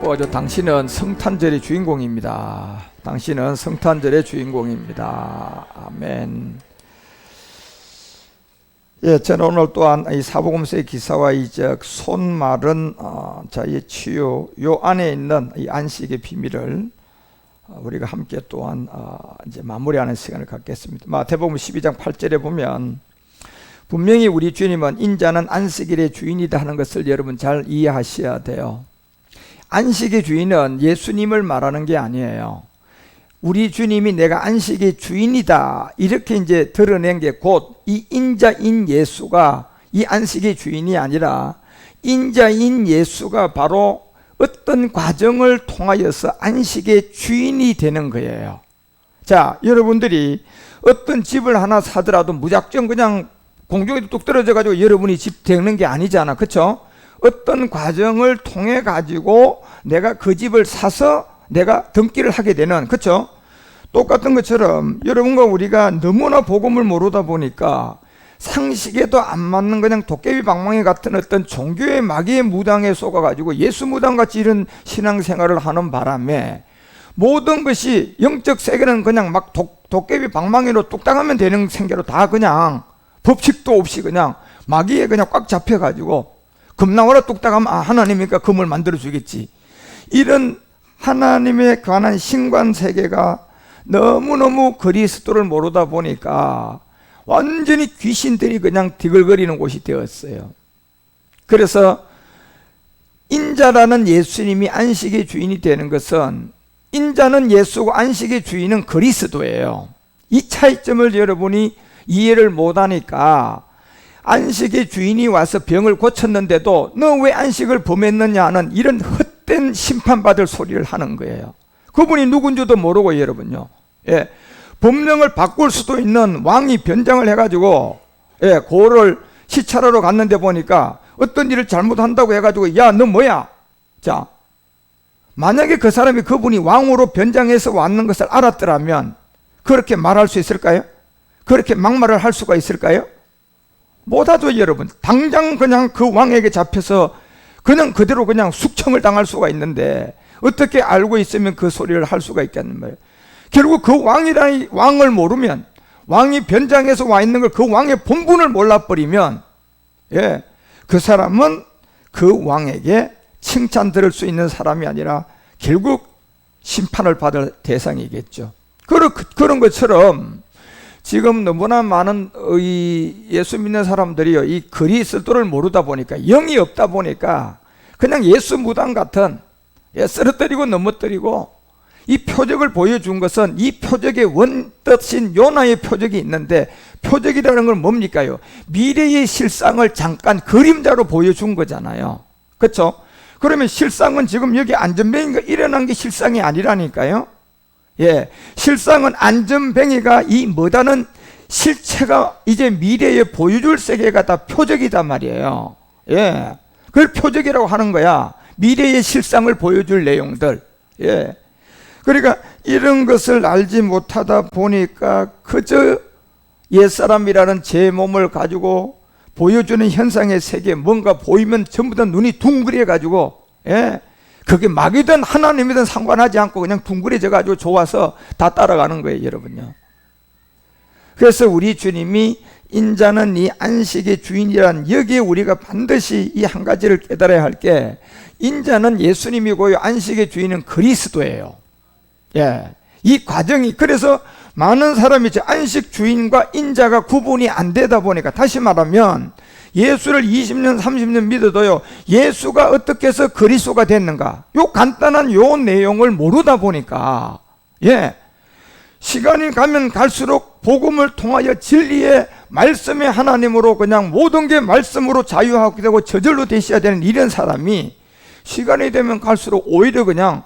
당신은 성탄절의 주인공입니다. 당신은 성탄절의 주인공입니다. 아멘. 저는 오늘 또한 이 사복음서의 기사와 이적 손마른 자의 치유 요 안에 있는 이 안식의 비밀을 우리가 함께 또한 이제 마무리하는 시간을 갖겠습니다. 마태복음 12장 8절에 보면 분명히 우리 주님은 인자는 안식일의 주인이다 하는 것을 여러분 잘 이해하셔야 돼요. 안식의 주인은 예수님을 말하는 게 아니에요. 우리 주님이 내가 안식의 주인이다 이렇게 이제 드러낸 게 곧 이 인자인 예수가 이 안식의 주인이 아니라 인자인 예수가 바로 어떤 과정을 통하여서 안식의 주인이 되는 거예요. 자, 여러분들이 어떤 집을 하나 사더라도 무작정 그냥 공중에 뚝 떨어져 가지고 여러분이 집 되는 게 아니잖아. 그렇죠? 어떤 과정을 통해 가지고 내가 그 집을 사서 내가 등기를 하게 되는, 그렇죠? 똑같은 것처럼 여러분과 우리가 너무나 복음을 모르다 보니까 상식에도 안 맞는 그냥 도깨비 방망이 같은 어떤 종교의 마귀의 무당에 속아가지고 예수 무당같이 이런 신앙생활을 하는 바람에 모든 것이 영적 세계는 그냥 막 도깨비 방망이로 뚝딱 하면 되는 생계로 다 그냥 법칙도 없이 그냥 마귀에 그냥 꽉 잡혀가지고 금 나와라 뚝딱 하면 하나님이니까 금을 만들어 주겠지, 이런 하나님에 관한 신관 세계가 너무너무 그리스도를 모르다 보니까 완전히 귀신들이 그냥 디글거리는 곳이 되었어요. 그래서 인자라는 예수님이 안식의 주인이 되는 것은, 인자는 예수고 안식의 주인은 그리스도예요. 이 차이점을 여러분이 이해를 못하니까 안식의 주인이 와서 병을 고쳤는데도 너 왜 안식을 범했느냐 하는 이런 헛된 심판받을 소리를 하는 거예요. 그분이 누군지도 모르고 여러분요, 법령을 바꿀 수도 있는 왕이 변장을 해가지고 고를 시찰하러 갔는데 보니까 어떤 일을 잘못한다고 해가지고 야 너 뭐야? 자, 만약에 그 사람이 그분이 왕으로 변장해서 왔는 것을 알았더라면 그렇게 말할 수 있을까요? 그렇게 막말을 할 수가 있을까요? 못하죠. 여러분, 당장 그냥 그 왕에게 잡혀서 그냥 그대로 그냥 숙청을 당할 수가 있는데 어떻게 알고 있으면 그 소리를 할 수가 있겠는 거예요. 결국 그 왕을 모르면, 왕이 변장해서 와 있는 걸 그 왕의 본분을 몰라버리면 그 사람은 그 왕에게 칭찬 들을 수 있는 사람이 아니라 결국 심판을 받을 대상이겠죠. 그런 것처럼 지금 너무나 많은 예수 믿는 사람들이요, 이 그리스도를 모르다 보니까, 영이 없다 보니까 그냥 예수 무당 같은 쓰러뜨리고 넘어뜨리고, 이 표적을 보여준 것은 이 표적의 원뜻인 요나의 표적이 있는데, 표적이라는 건 뭡니까요? 미래의 실상을 잠깐 그림자로 보여준 거잖아요. 그렇죠? 그러면 실상은 지금 여기 안전뱅이가 일어난 게 실상이 아니라니까요. 실상은 안전뱅이가 이 뭐다는 실체가 이제 미래에 보여줄 세계가 다 표적이단 말이에요. 그걸 표적이라고 하는 거야. 미래의 실상을 보여줄 내용들. 그러니까 이런 것을 알지 못하다 보니까 그저 옛사람이라는 제 몸을 가지고 보여주는 현상의 세계, 뭔가 보이면 전부 다 눈이 둥그레 가지고 그게 마귀든 하나님이든 상관하지 않고 그냥 둥그레져 가지고 좋아서 다 따라가는 거예요, 여러분요. 그래서 우리 주님이 인자는 이 안식의 주인이란, 여기에 우리가 반드시 이 한 가지를 깨달아야 할 게, 인자는 예수님이고요, 안식의 주인은 그리스도예요. 이 과정이, 그래서 많은 사람이 안식 주인과 인자가 구분이 안 되다 보니까, 다시 말하면 예수를 20년 30년 믿어도요, 예수가 어떻게 해서 그리스도가 됐는가, 요 간단한 요 내용을 모르다 보니까 시간이 가면 갈수록 복음을 통하여 진리의 말씀의 하나님으로 그냥 모든 게 말씀으로 자유하게 되고 저절로 되셔야 되는 이런 사람이 시간이 되면 갈수록 오히려 그냥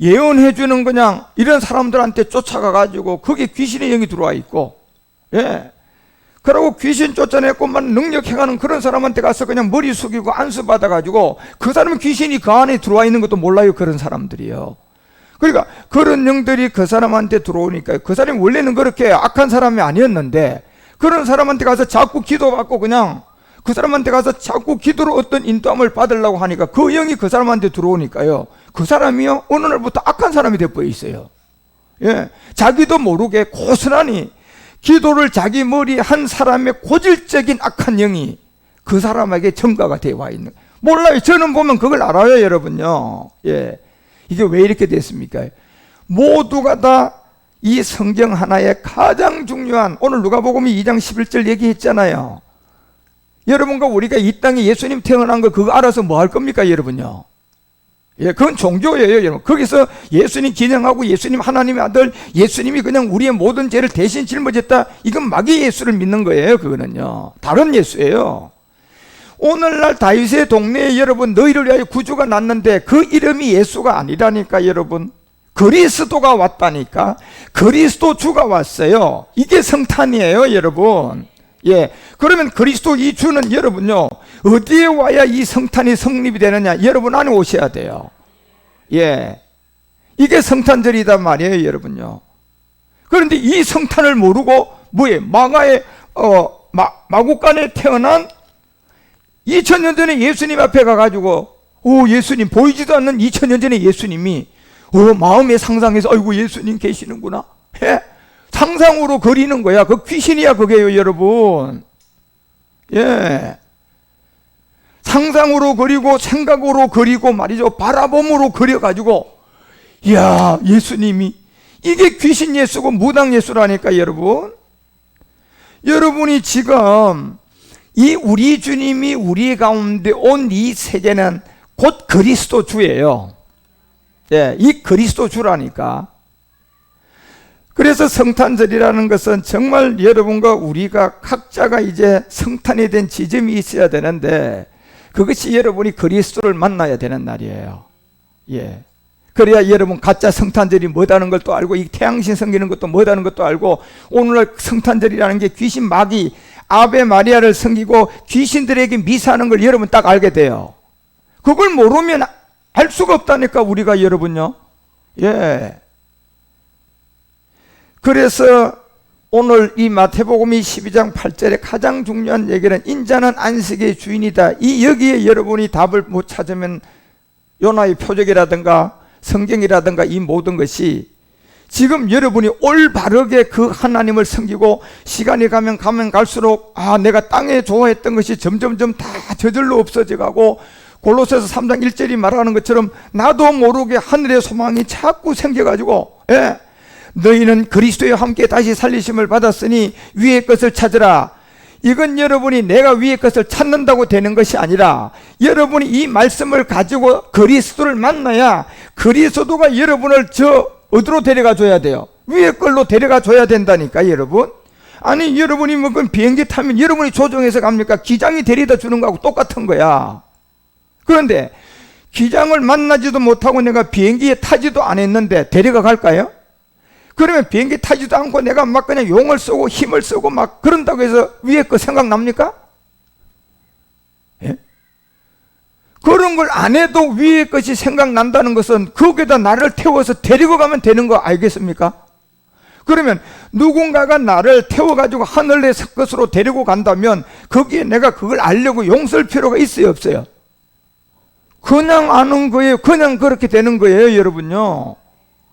예언해주는 그냥 이런 사람들한테 쫓아가 가지고 거기에 귀신의 영이 들어와 있고, 그러고 귀신 쫓아내고만 능력해가는 그런 사람한테 가서 그냥 머리 숙이고 안수 받아가지고 그 사람은 귀신이 그 안에 들어와 있는 것도 몰라요. 그런 사람들이요. 그러니까 그런 영들이 그 사람한테 들어오니까 그 사람이 원래는 그렇게 악한 사람이 아니었는데 그런 사람한테 가서 자꾸 기도받고 그냥 그 사람한테 가서 자꾸 기도로 어떤 인도함을 받으려고 하니까 그 영이 그 사람한테 들어오니까요, 그 사람이요 어느 날부터 악한 사람이 되어버려 있어요. 예, 자기도 모르게 고스란히 기도를 자기 머리에 한 사람의 고질적인 악한 영이 그 사람에게 전가가 되어 있는, 몰라요. 저는 보면 그걸 알아요, 여러분요. 예, 이게 왜 이렇게 됐습니까? 모두가 다 이 성경 하나에 가장 중요한, 오늘 누가복음 2장 11절 얘기했잖아요. 여러분과 우리가 이 땅에 예수님 태어난 거 그거 알아서 뭐 할 겁니까, 여러분요? 예, 그건 종교예요, 여러분. 거기서 예수님 기념하고 예수님 하나님의 아들, 예수님이 그냥 우리의 모든 죄를 대신 짊어졌다, 이건 마귀 예수를 믿는 거예요. 그거는요, 다른 예수예요. 오늘날 다윗의 동네에 여러분, 너희를 위하여 구주가 났는데 그 이름이 예수가 아니라니까, 여러분. 그리스도가 왔다니까. 그리스도 주가 왔어요. 이게 성탄이에요, 여러분. 예, 그러면 그리스도 이 주는 여러분요, 어디에 와야 이 성탄이 성립이 되느냐? 여러분 안에 오셔야 돼요. 예, 이게 성탄절이단 말이에요, 여러분요. 그런데 이 성탄을 모르고 뭐에 망하의 마국간에 태어난 2000년 전에 예수님 앞에 가가지고, 오, 예수님, 보이지도 않는 2000년 전에 예수님이 마음에 상상해서 아이고 예수님 계시는구나. 예? 상상으로 그리는 거야. 그 귀신이야 그게요, 여러분. 예, 상상으로 그리고 생각으로 그리고 말이죠, 바라봄으로 그려가지고, 이야, 예수님이, 이게 귀신 예수고 무당 예수라니까, 여러분. 여러분이 지금 이 우리 주님이 우리 가운데 온 이 세계는 곧 그리스도 주예요. 예, 이 그리스도 주라니까. 그래서 성탄절이라는 것은 정말 여러분과 우리가 각자가 이제 성탄이 된 지점이 있어야 되는데, 그것이 여러분이 그리스도를 만나야 되는 날이에요. 예, 그래야 여러분 가짜 성탄절이 뭐다는 걸 또 알고, 이 태양신 섬기는 것도 뭐다는 것도 알고, 오늘날 성탄절이라는 게 귀신 마귀 아베 마리아를 섬기고 귀신들에게 미사하는 걸 여러분 딱 알게 돼요. 그걸 모르면 알 수가 없다니까, 우리가, 여러분요. 예, 그래서 오늘 이 마태복음이 12장 8절에 가장 중요한 얘기는 인자는 안식의 주인이다. 이 여기에 여러분이 답을 못 찾으면 요나의 표적이라든가 성경이라든가 이 모든 것이 지금 여러분이 올바르게 그 하나님을 섬기고 시간이 가면 갈수록 내가 땅에 좋아했던 것이 점점점 다 저절로 없어져 가고, 골로새서 3장 1절이 말하는 것처럼 나도 모르게 하늘의 소망이 자꾸 생겨가지고, 예, 너희는 그리스도와 함께 다시 살리심을 받았으니 위의 것을 찾으라. 이건 여러분이 내가 위의 것을 찾는다고 되는 것이 아니라, 여러분이 이 말씀을 가지고 그리스도를 만나야 그리스도가 여러분을 어디로 데려가 줘야 돼요? 위의 걸로 데려가 줘야 된다니까, 여러분. 아니, 여러분이 뭐 그 비행기 타면 여러분이 조종해서 갑니까? 기장이 데려다 주는 거하고 똑같은 거야. 그런데 기장을 만나지도 못하고 내가 비행기에 타지도 않았는데 데려가 갈까요? 그러면 비행기 타지도 않고 내가 막 그냥 용을 쓰고 힘을 쓰고 막 그런다고 해서 위에 거 생각납니까? 예? 그런 걸 안 해도 위에 것이 생각난다는 것은 거기에다 나를 태워서 데리고 가면 되는 거 알겠습니까? 그러면 누군가가 나를 태워가지고 하늘의 것으로 데리고 간다면 거기에 내가 그걸 알려고 용 쓸 필요가 있어요, 없어요? 그냥 아는 거예요. 그냥 그렇게 되는 거예요, 여러분요.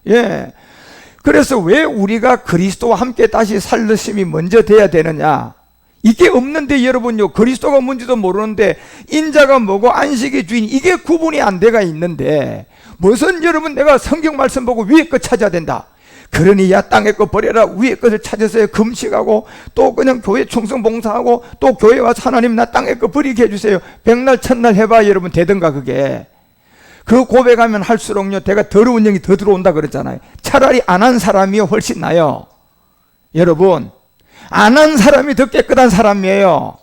예. 그래서 왜 우리가 그리스도와 함께 다시 살리심이 먼저 돼야 되느냐? 이게 없는데 여러분요, 그리스도가 뭔지도 모르는데 인자가 뭐고 안식의 주인, 이게 구분이 안 돼가 있는데, 무슨 여러분 내가 성경 말씀 보고 위에 것 찾아야 된다. 그러니 야 땅에 거 버려라, 위에 것을 찾으세요. 금식하고 또 그냥 교회 충성 봉사하고 또 교회 와서 하나님 나 땅에 거 버리게 해주세요. 백날 천날 해봐 여러분 되든가. 그게 그 고백하면 할수록요 내가 더러운 영이 더 들어온다 그랬잖아요. 차라리 안 한 사람이 훨씬 나요. 여러분, 안 한 사람이 더 깨끗한 사람이에요,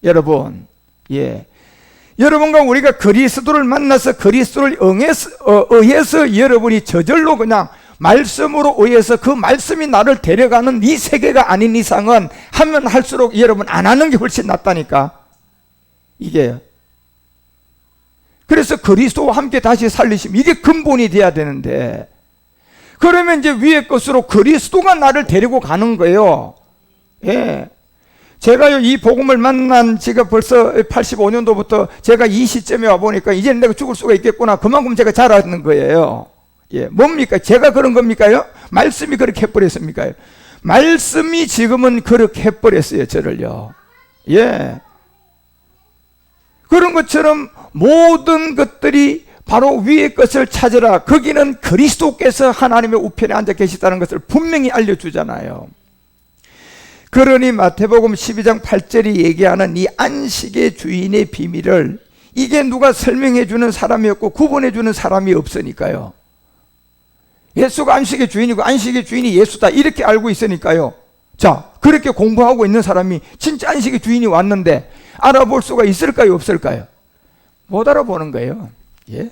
여러분. 예, 여러분과 우리가 그리스도를 만나서 그리스도를 의해서 여러분이 저절로 그냥 말씀으로 의해서 그 말씀이 나를 데려가는 이 세계가 아닌 이상은 하면 할수록 여러분 안 하는 게 훨씬 낫다니까, 이게. 그래서 그리스도와 함께 다시 살리심, 이게 근본이 돼야 되는데, 그러면 이제 위의 것으로 그리스도가 나를 데리고 가는 거예요. 예. 제가요, 이 복음을 만난 지가 벌써 85년도부터 제가 이 시점에 와보니까 이제는 내가 죽을 수가 있겠구나. 그만큼 제가 자라는 거예요. 예, 뭡니까? 제가 그런 겁니까요? 말씀이 그렇게 해버렸습니까? 말씀이 지금은 그렇게 해버렸어요, 저를요. 예. 그런 것처럼 모든 것들이 바로 위의 것을 찾으라. 거기는 그리스도께서 하나님의 우편에 앉아 계시다는 것을 분명히 알려주잖아요. 그러니 마태복음 12장 8절이 얘기하는 이 안식의 주인의 비밀을, 이게 누가 설명해 주는 사람이 없고 구분해 주는 사람이 없으니까요. 예수가 안식의 주인이고 안식의 주인이 예수다, 이렇게 알고 있으니까요. 자, 그렇게 공부하고 있는 사람이 진짜 안식의 주인이 왔는데 알아볼 수가 있을까요, 없을까요? 못 알아보는 거예요. 예.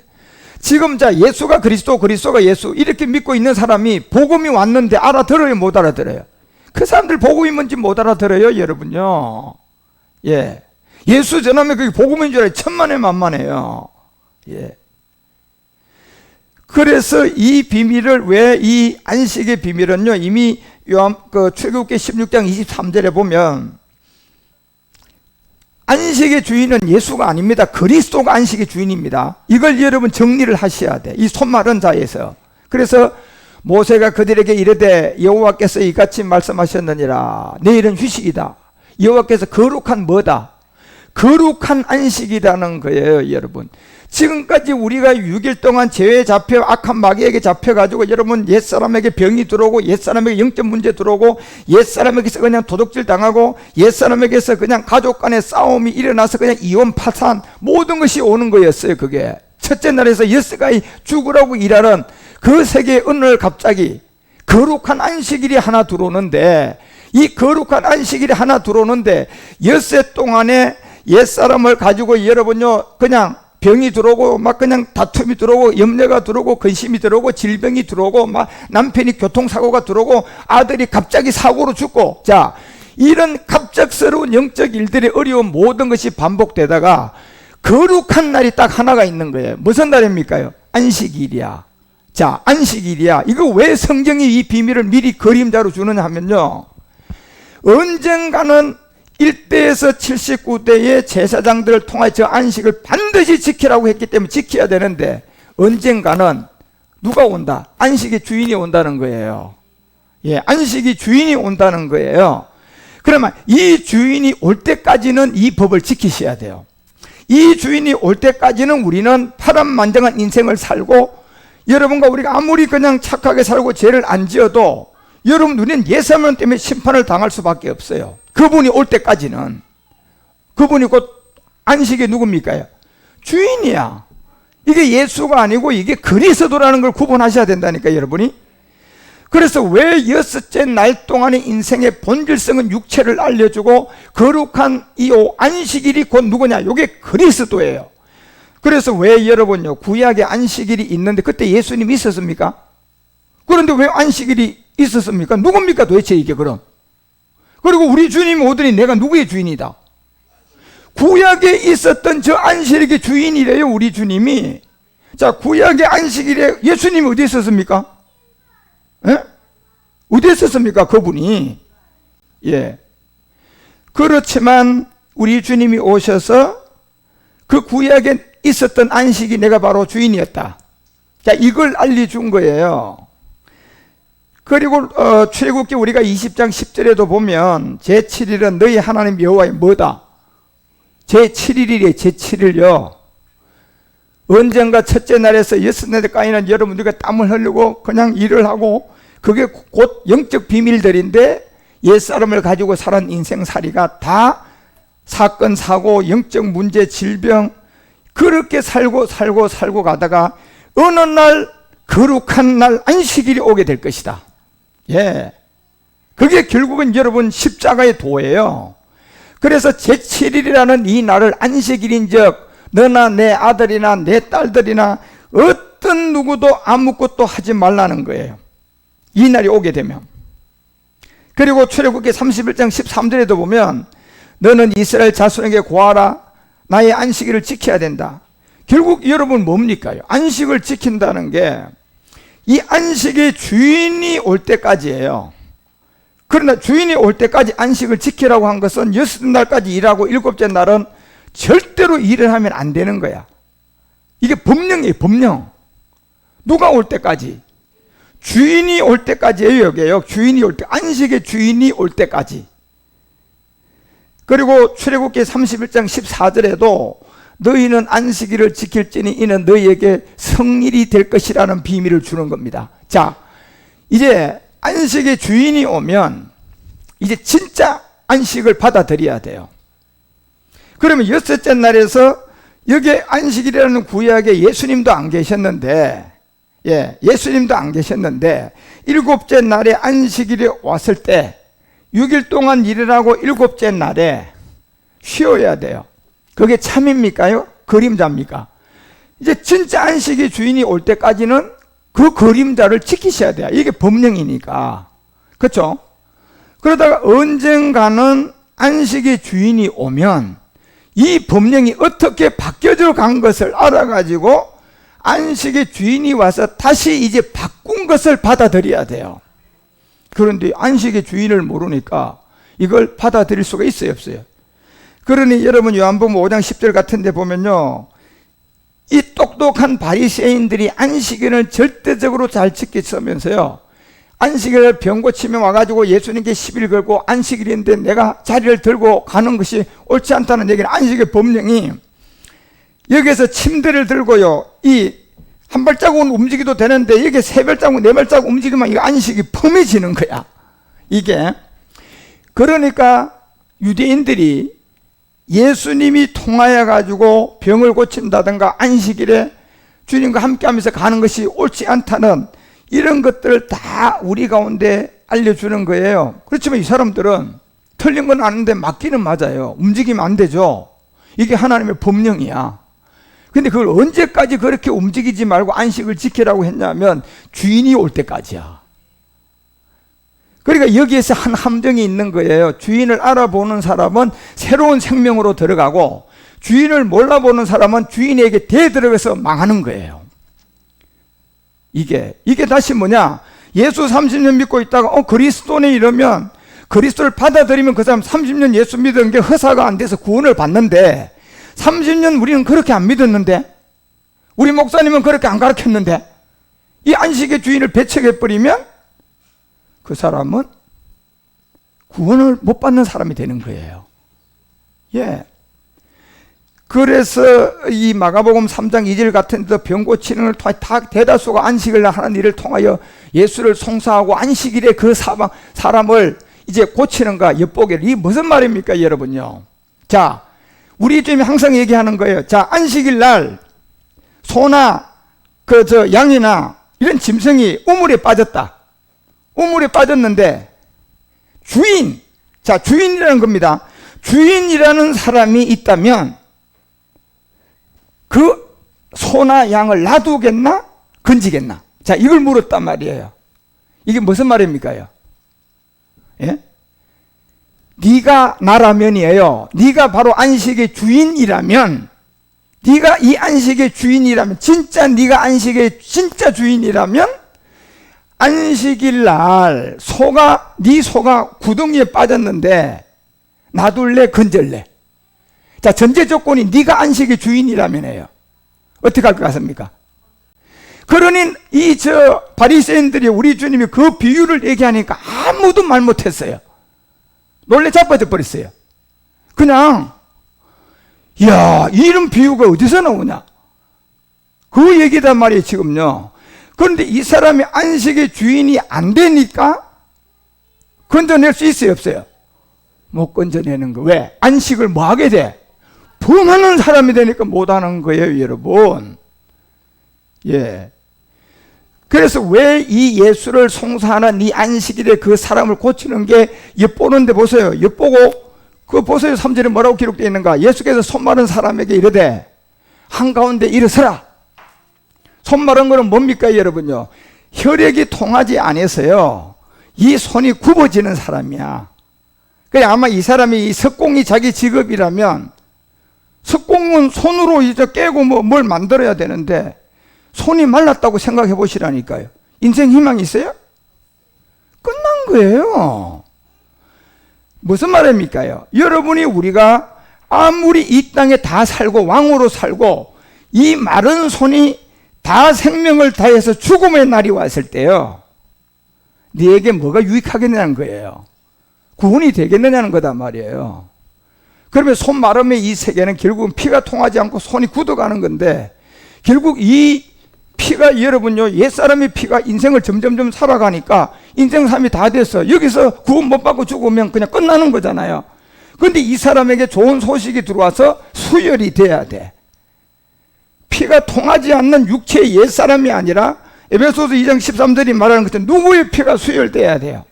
지금 자, 예수가 그리스도, 그리스도가 예수, 이렇게 믿고 있는 사람이 복음이 왔는데 알아들어요, 못 알아들어요? 그 사람들 복음이 뭔지 못 알아들어요, 여러분요. 예. 예수 전하면 그게 복음인 줄 알아요. 천만에 만만해요. 예. 그래서 이 비밀을, 왜 이 안식의 비밀은요, 이미 출애굽기 16장 23절에 보면 안식의 주인은 예수가 아닙니다. 그리스도가 안식의 주인입니다. 이걸 여러분 정리를 하셔야 돼, 이 손마른 자에서. 그래서 모세가 그들에게 이르되 여호와께서 이같이 말씀하셨느니라. 내일은 휴식이다. 여호와께서 거룩한 뭐다? 거룩한 안식이라는 거예요, 여러분. 지금까지 우리가 6일 동안 죄에 잡혀 악한 마귀에게 잡혀가지고 여러분 옛사람에게 병이 들어오고 옛사람에게 영적 문제 들어오고 옛사람에게서 그냥 도둑질 당하고 옛사람에게서 그냥 가족 간의 싸움이 일어나서 그냥 이혼 파산, 모든 것이 오는 거였어요. 그게 첫째 날에서 여스가이 죽으라고 일하는 그 세계의 어느 날 갑자기 거룩한 안식일이 하나 들어오는데, 이 거룩한 안식일이 하나 들어오는데 엿새 동안에 옛사람을 가지고 여러분요, 그냥 병이 들어오고 막 그냥 다툼이 들어오고 염려가 들어오고 근심이 들어오고 질병이 들어오고 막 남편이 교통사고가 들어오고 아들이 갑자기 사고로 죽고, 자, 이런 갑작스러운 영적 일들의 어려운 모든 것이 반복되다가 거룩한 날이 딱 하나가 있는 거예요. 무슨 날입니까요? 안식일이야. 자, 안식일이야. 이거 왜 성경이 이 비밀을 미리 그림자로 주느냐 하면요, 언젠가는 1대에서 79대의 제사장들을 통해 저 안식을 반드시 지키라고 했기 때문에 지켜야 되는데, 언젠가는 누가 온다? 안식의 주인이 온다는 거예요. 예, 안식의 주인이 온다는 거예요. 그러면 이 주인이 올 때까지는 이 법을 지키셔야 돼요. 이 주인이 올 때까지는 우리는 파란만장한 인생을 살고, 여러분과 우리가 아무리 그냥 착하게 살고 죄를 안 지어도 여러분 우리는 예사면 때문에 심판을 당할 수밖에 없어요. 그분이 올 때까지는. 그분이 곧 안식의 누굽니까요? 주인이야. 이게 예수가 아니고 이게 그리스도라는 걸 구분하셔야 된다니까, 여러분이. 그래서 왜 여섯째 날 동안의 인생의 본질성은 육체를 알려주고 거룩한 이 안식일이 곧 누구냐? 이게 그리스도예요. 그래서 왜 여러분요, 구약에 안식일이 있는데 그때 예수님이 있었습니까? 그런데 왜 안식일이 있었습니까? 누굽니까 도대체 이게 그럼? 그리고 우리 주님이 오더니 내가 누구의 주인이다? 구약에 있었던 저 안식일의 주인이래요, 우리 주님이. 자, 구약의 안식일에 예수님이 어디 있었습니까? 예? 어디 있었습니까, 그분이? 예. 그렇지만 우리 주님이 오셔서 그 구약에 있었던 안식이 내가 바로 주인이었다. 자, 이걸 알려준 거예요. 그리고 출애굽기 우리가 20장 10절에도 보면 제7일은 너희 하나님 여호와의 뭐다? 제7일이래, 제7일요. 언젠가 첫째 날에서 여섯날까지는 여러분 우리가 땀을 흘리고 그냥 일을 하고, 그게 곧 영적 비밀들인데 옛사람을 가지고 살은 인생살이가 다 사건, 사고, 영적 문제, 질병, 그렇게 살고 가다가 어느 날 거룩한 날 안식일이 오게 될 것이다. 예. 그게 결국은 여러분 십자가의 도예요. 그래서 제7일이라는 이 날을 안식일인즉 너나 내 아들이나 내 딸들이나 어떤 누구도 아무것도 하지 말라는 거예요, 이 날이 오게 되면. 그리고 출애굽기 31장 13절에도 보면 너는 이스라엘 자손에게 고하라, 나의 안식일을 지켜야 된다. 결국 여러분 뭡니까요? 안식을 지킨다는 게 이 안식의 주인이 올 때까지예요. 그러나 주인이 올 때까지 안식을 지키라고 한 것은 6날까지 일하고 7째 날은 절대로 일을 하면 안 되는 거야. 이게 법령이에요, 법령. 누가 올 때까지? 주인이 올 때까지예요, 여기에요. 주인이 올 때, 안식의 주인이 올 때까지. 그리고 출애굽기 31장 14절에도 너희는 안식일을 지킬지니 이는 너희에게 성일이 될 것이라는 비밀을 주는 겁니다. 자, 이제 안식의 주인이 오면 이제 진짜 안식을 받아들여야 돼요. 그러면 6째 날에서 여기에 안식일이라는 구약에 예수님도 안 계셨는데, 예수님도 안 계셨는데 7째 날에 안식일이 왔을 때 6일 동안 일을 하고 7째 날에 쉬어야 돼요. 그게 참입니까요? 그림자입니까? 이제 진짜 안식의 주인이 올 때까지는 그 그림자를 지키셔야 돼요. 이게 법령이니까. 그렇죠? 그러다가 언젠가는 안식의 주인이 오면 이 법령이 어떻게 바뀌어져 간 것을 알아가지고 안식의 주인이 와서 다시 이제 바꾼 것을 받아들여야 돼요. 그런데 안식의 주인을 모르니까 이걸 받아들일 수가 있어요, 없어요? 그러니 여러분 요한복음 5장 10절 같은 데 보면요, 이 똑똑한 바리새인들이 안식일을 절대적으로 잘 지키면서요, 안식일을 병 고치면 와가지고 예수님께 시비를 걸고 안식일인데 내가 자리를 들고 가는 것이 옳지 않다는 얘기는, 안식의 법령이 여기에서 침대를 들고요, 이 한 발자국은 움직여도 되는데 여기 세 발자국, 네 발자국 움직이면 이거 안식이 펌해지는 거야, 이게. 그러니까 유대인들이 예수님이 통하여 가지고 병을 고친다든가 안식일에 주님과 함께 하면서 가는 것이 옳지 않다는 이런 것들을 다 우리 가운데 알려주는 거예요. 그렇지만 이 사람들은 틀린 건 아는데 맞기는 맞아요. 움직이면 안 되죠. 이게 하나님의 법령이야. 근데 그걸 언제까지 그렇게 움직이지 말고 안식을 지키라고 했냐면 주인이 올 때까지야. 그러니까 여기에서 한 함정이 있는 거예요. 주인을 알아보는 사람은 새로운 생명으로 들어가고 주인을 몰라보는 사람은 주인에게 대들어가서 망하는 거예요. 이게 다시 뭐냐, 예수 30년 믿고 있다가 그리스도네 이러면, 그리스도를 받아들이면 그 사람 30년 예수 믿은 게 허사가 안 돼서 구원을 받는데 30년 우리는 그렇게 안 믿었는데, 우리 목사님은 그렇게 안 가르쳤는데, 이 안식의 주인을 배척해버리면 그 사람은 구원을 못 받는 사람이 되는 거예요. 그래서 이 마가복음 3장 2절 같은 데도 병 고치는 걸 통해 다 대다수가 안식을 하는 일을 통하여 예수를 송사하고 안식일에 그 사람을 이제 고치는가 엿보게. 이게 무슨 말입니까, 여러분요? 자, 우리 주님이 항상 얘기하는 거예요. 자, 안식일 날 소나 양이나 이런 짐승이 우물에 빠졌다. 우물에 빠졌는데 주인이라는 겁니다. 주인이라는 사람이 있다면 그 소나 양을 놔두겠나? 건지겠나? 자, 이걸 물었단 말이에요. 이게 무슨 말입니까요? 네가 나라면이에요. 네가 바로 안식의 주인이라면, 네가 이 안식의 주인이라면, 진짜 네가 안식의 진짜 주인이라면 안식일 날 네 소가 구덩이에 빠졌는데 놔둘래, 건질래? 자, 전제 조건이 네가 안식의 주인이라면이에요. 어떻게 할 것 같습니까? 그러니 바리새인들이 우리 주님이 그 비유를 얘기하니까 아무도 말 못했어요. 놀래 자빠져 버렸어요. 그냥 이런 비유가 어디서 나오냐, 그 얘기단 말이에요, 지금요. 그런데 이 사람이 안식의 주인이 안 되니까 건져낼 수 있어요, 없어요? 못 건져내는 거. 왜? 안식을 뭐 하게 돼? 범하는 사람이 되니까 못하는 거예요, 여러분. 그래서 왜 이 예수를 송사하는 이 안식일에 그 사람을 고치는 게 엿보는데 보세요. 엿보고 보세요. 3절에 뭐라고 기록되어 있는가? 예수께서 손 마른 사람에게 이르되 한가운데 일어서라. 손 마른 거는 뭡니까, 여러분요? 혈액이 통하지 않아서요, 이 손이 굽어지는 사람이야. 그래, 아마 이 사람이 이 석공이 자기 직업이라면 석공은 손으로 이제 깨고 뭘 만들어야 되는데 손이 말랐다고 생각해 보시라니까요. 인생 희망이 있어요? 끝난 거예요. 무슨 말입니까요? 여러분이 우리가 아무리 이 땅에 다 살고 왕으로 살고 이 마른 손이 다 생명을 다해서 죽음의 날이 왔을 때요, 네에게 뭐가 유익하겠냐는 거예요. 구원이 되겠느냐는 거단 말이에요. 그러면 손 마름의 이 세계는 결국은 피가 통하지 않고 손이 굳어가는 건데, 결국 이 피가 여러분요, 옛사람의 피가 인생을 점점점 살아가니까 인생 삶이 다 됐어. 여기서 구원 못 받고 죽으면 그냥 끝나는 거잖아요. 그런데 이 사람에게 좋은 소식이 들어와서 수혈이 돼야 돼. 피가 통하지 않는 육체의 옛사람이 아니라 에베소서 2장 13절이 말하는 것처럼 누구의 피가 수혈돼야 돼요.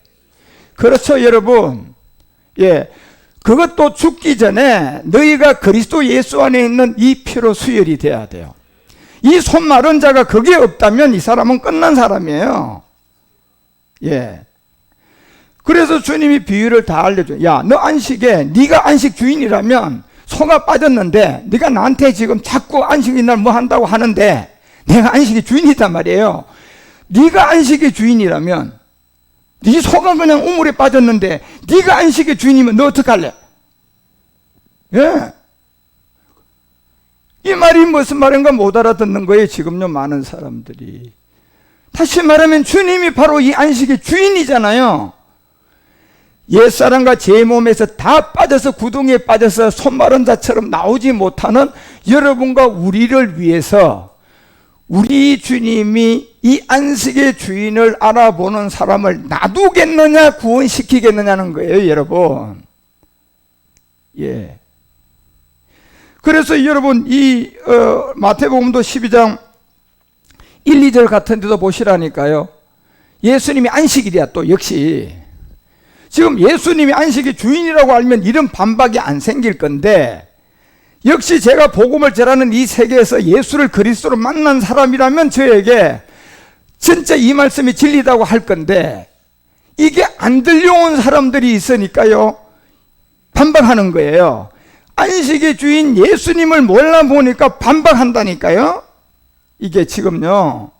그렇죠, 여러분. 예, 그것도 죽기 전에 너희가 그리스도 예수 안에 있는 이 피로 수혈이 돼야 돼요. 이 손 마른 자가 그게 없다면 이 사람은 끝난 사람이에요. 예. 그래서 주님이 비유를 다 알려줘요. 야, 너 안식에, 네가 안식 주인이라면 소가 빠졌는데 네가 나한테 지금 자꾸 안식의 날 뭐 한다고 하는데 내가 안식의 주인이단 말이에요. 네가 안식의 주인이라면, 네 소가 그냥 우물에 빠졌는데 네가 안식의 주인이면 너 어떡할래? 예. 이 말이 무슨 말인가 못 알아듣는 거예요, 지금요, 많은 사람들이. 다시 말하면 주님이 바로 이 안식의 주인이잖아요. 옛사람과 제 몸에서 다 빠져서 구덩이에 빠져서 손마른 자처럼 나오지 못하는 여러분과 우리를 위해서 우리 주님이 이 안식의 주인을 알아보는 사람을 놔두겠느냐 구원시키겠느냐는 거예요, 여러분. 예. 그래서 여러분 이 마태복음도 12장 1, 2절 같은 데도 보시라니까요. 예수님이 안식일이야. 또 역시 지금 예수님이 안식의 주인이라고 알면 이런 반박이 안 생길 건데, 역시 제가 복음을 전하는 이 세계에서 예수를 그리스도로 만난 사람이라면 저에게 진짜 이 말씀이 진리다고 할 건데, 이게 안 들려온 사람들이 있으니까요 반박하는 거예요. 안식의 주인 예수님을 몰라보니까 반박한다니까요. 이게 지금요.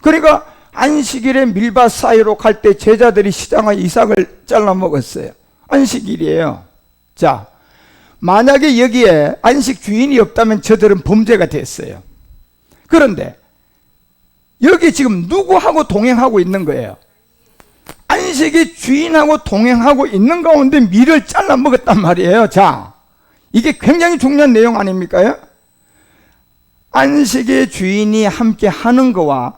그러니까 안식일에 밀밭 사이로 갈 때 제자들이 시장의 이삭을 잘라 먹었어요. 안식일이에요. 자, 만약에 여기에 안식 주인이 없다면 저들은 범죄가 됐어요. 그런데 여기 지금 누구하고 동행하고 있는 거예요? 안식의 주인하고 동행하고 있는 가운데 밀을 잘라 먹었단 말이에요. 자, 이게 굉장히 중요한 내용 아닙니까? 안식의 주인이 함께 하는 거와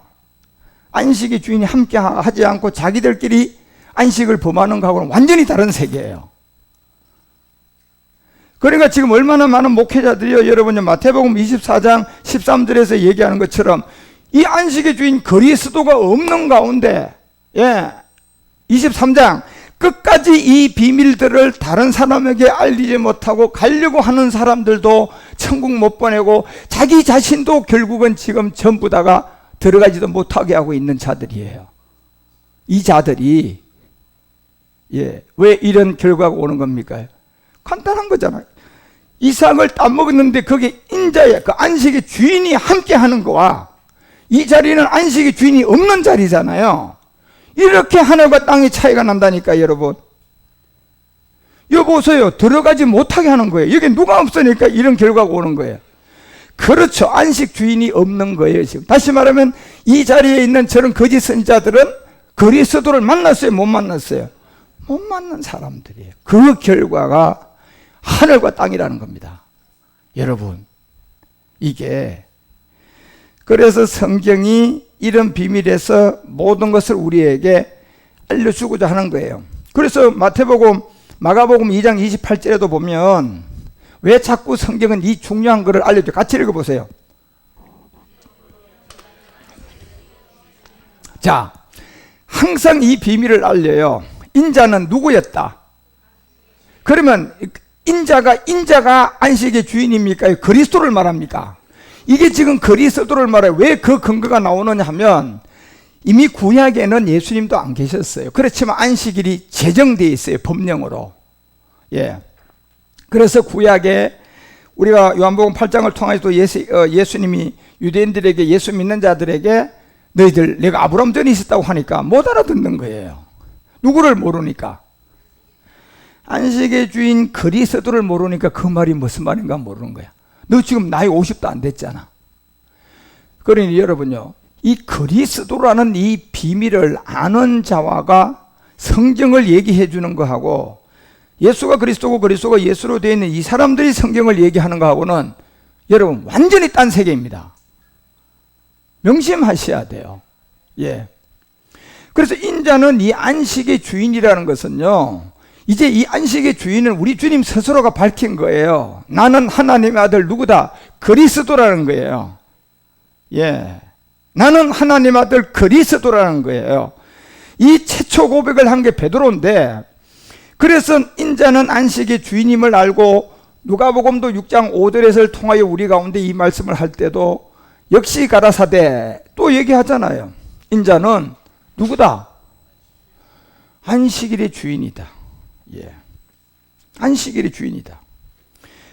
안식의 주인이 함께 하지 않고 자기들끼리 안식을 범하는 거하고는 완전히 다른 세계예요. 그러니까 지금 얼마나 많은 목회자들이요, 여러분 마태복음 24장 13절에서 얘기하는 것처럼 이 안식의 주인 그리스도가 없는 가운데, 예, 23장 끝까지 이 비밀들을 다른 사람에게 알리지 못하고 가려고 하는 사람들도 천국 못 보내고 자기 자신도 결국은 지금 전부 다가 들어가지도 못하게 하고 있는 자들이에요. 이 자들이, 예, 왜 이런 결과가 오는 겁니까? 간단한 거잖아요. 이삭을 따먹었는데 그게 인자의 그 안식의 주인이 함께 하는 거와 이 자리는 안식의 주인이 없는 자리잖아요. 이렇게 하늘과 땅의 차이가 난다니까, 여러분. 여보세요, 들어가지 못하게 하는 거예요. 여기 누가 없으니까 이런 결과가 오는 거예요. 그렇죠. 안식 주인이 없는 거예요, 지금. 다시 말하면 이 자리에 있는 저런 거짓 선지자들은 그리스도를 만났어요, 못 만났어요? 못 만난 사람들이에요. 그 결과가 하늘과 땅이라는 겁니다. 여러분, 이게 그래서 성경이 이런 비밀에서 모든 것을 우리에게 알려주고자 하는 거예요. 그래서 마태복음, 마가복음 2장 28절에도 보면 왜 자꾸 성경은 이 중요한 것을 알려줘요? 같이 읽어보세요. 자, 항상 이 비밀을 알려요. 인자는 누구였다? 그러면 인자가 안식의 주인입니까? 그리스도를 말합니까? 이게 지금 그리스도를 말해요. 왜 그 근거가 나오느냐 하면 이미 구약에는 예수님도 안 계셨어요. 그렇지만 안식일이 제정되어 있어요, 법령으로. 예. 그래서 구약에 우리가 요한복음 8장을 통해서도 예수님이 유대인들에게, 예수 믿는 자들에게 너희들 내가 아브라함 전에 있었다고 하니까 못 알아듣는 거예요. 누구를 모르니까. 안식의 주인 그리스도를 모르니까 그 말이 무슨 말인가 모르는 거야. 너 지금 나이 50도 안 됐잖아. 그러니 여러분요, 이 그리스도라는 이 비밀을 아는 자와가 성경을 얘기해 주는 거하고, 예수가 그리스도고 그리스도가 예수로 되어 있는 이 사람들이 성경을 얘기하는 거하고는 여러분 완전히 딴 세계입니다. 명심하셔야 돼요. 예. 그래서 인자는 이 안식의 주인이라는 것은요, 이제 이 안식의 주인은 우리 주님 스스로가 밝힌 거예요. 나는 하나님의 아들 누구다? 그리스도라는 거예요. 예. 나는 하나님의 아들 그리스도라는 거예요. 이 최초 고백을 한 게 베드로인데, 그래서 인자는 안식의 주인임을 알고 누가복음도 6장 5절에서를 통하여 우리 가운데 이 말씀을 할 때도 역시 가라사대 또 얘기하잖아요. 인자는 누구다? 안식일의 주인이다. 예. 안식일의 주인이다.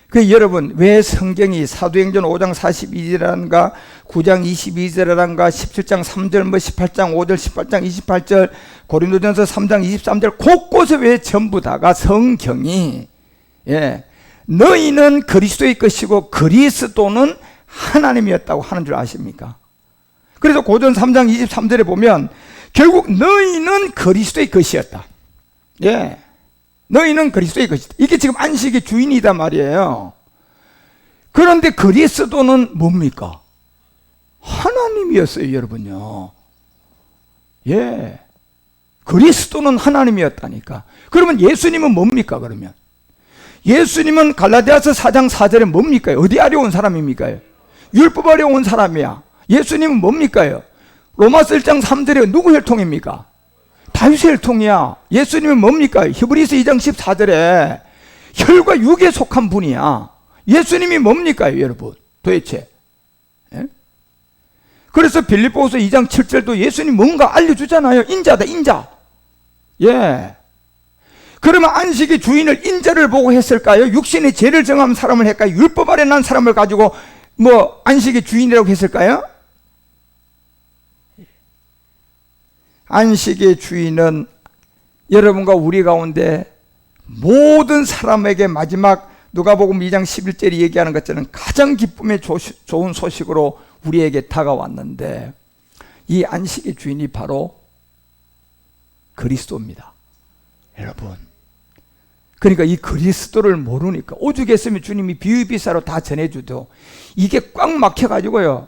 그 여러분, 왜 성경이 사도행전 5장 42절이란가 9장 22절이란가 17장 3절 뭐 18장 5절 18장 28절 고린도전서 3장 23절 곳곳에 왜 전부 다가 성경이 너희는 그리스도의 것이고 그리스도는 하나님이었다고 하는 줄 아십니까? 그래서 고전 3장 23절에 보면 결국 너희는 그리스도의 것이었다. 예. 너희는 그리스도의 것이다. 이게 지금 안식의 주인이다 말이에요. 그런데 그리스도는 뭡니까? 하나님이었어요, 여러분요. 예. 그리스도는 하나님이었다니까. 그러면 예수님은 뭡니까, 그러면? 예수님은 갈라디아서 4장 4절에 뭡니까? 어디 아래 온 사람입니까? 율법 아래 온 사람이야. 예수님은 뭡니까? 로마서 1장 3절에 누구 혈통입니까? 다윗의 혈통이야. 예수님은 뭡니까? 히브리서 2장 14절에 혈과 육에 속한 분이야. 예수님이 뭡니까, 여러분? 도대체. 예? 그래서 빌립보서 2장 7절도 예수님 뭔가 알려주잖아요. 인자다, 인자. 예. 그러면 안식의 주인을 인자를 보고 했을까요? 육신의 죄를 정한 사람을 했을까요? 율법 아래 난 사람을 가지고 뭐 안식의 주인이라고 했을까요? 안식의 주인은 여러분과 우리 가운데 모든 사람에게 마지막 누가복음 2장 11절이 얘기하는 것처럼 가장 기쁨의 좋은 소식으로 우리에게 다가왔는데, 이 안식의 주인이 바로 그리스도입니다, 여러분. 그러니까 이 그리스도를 모르니까 오죽했으면 주님이 비유비사로 다 전해주도 이게 꽉 막혀가지고요,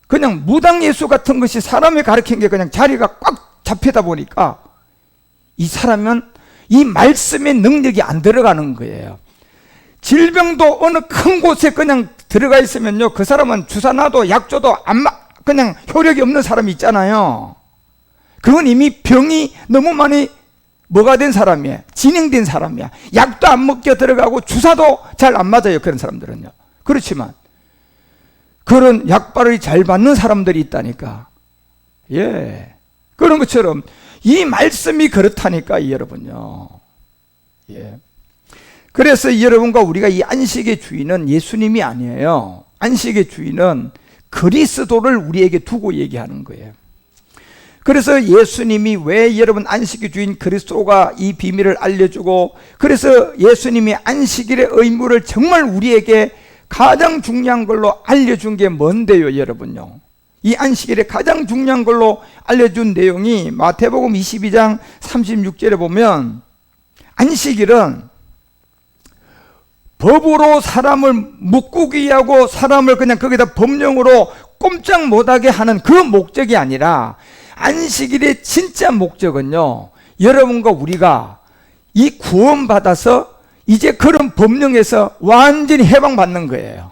그냥 무당 예수 같은 것이 사람이 가르친 게 그냥 자리가 꽉 잡히다 보니까 이 사람은 이 말씀의 능력이 안 들어가는 거예요. 질병도 어느 큰 곳에 그냥 들어가 있으면요, 그 사람은 주사 놔도 약 줘도 그냥 효력이 없는 사람이 있잖아요. 그건 이미 병이 너무 많이 뭐가 된 사람이에요. 진행된 사람이야. 약도 안 먹겨 들어가고 주사도 잘 안 맞아요, 그런 사람들은요. 그렇지만 그런 약발을 잘 받는 사람들이 있다니까. 예. 그런 것처럼 이 말씀이 그렇다니까, 여러분요. 예. 그래서 여러분과 우리가 이 안식의 주인은 예수님이 아니에요. 안식의 주인은 그리스도를 우리에게 두고 얘기하는 거예요. 그래서 예수님이 왜 여러분 안식의 주인 그리스도가 이 비밀을 알려주고, 그래서 예수님이 안식일의 의무를 정말 우리에게 가장 중요한 걸로 알려준 게 뭔데요, 여러분요? 이 안식일에 가장 중요한 걸로 알려준 내용이 마태복음 22장 36절에 보면, 안식일은 법으로 사람을 묶기 하고 사람을 그냥 거기다 법령으로 꼼짝 못하게 하는 그 목적이 아니라, 안식일의 진짜 목적은요, 여러분과 우리가 이 구원받아서 이제 그런 법령에서 완전히 해방받는 거예요.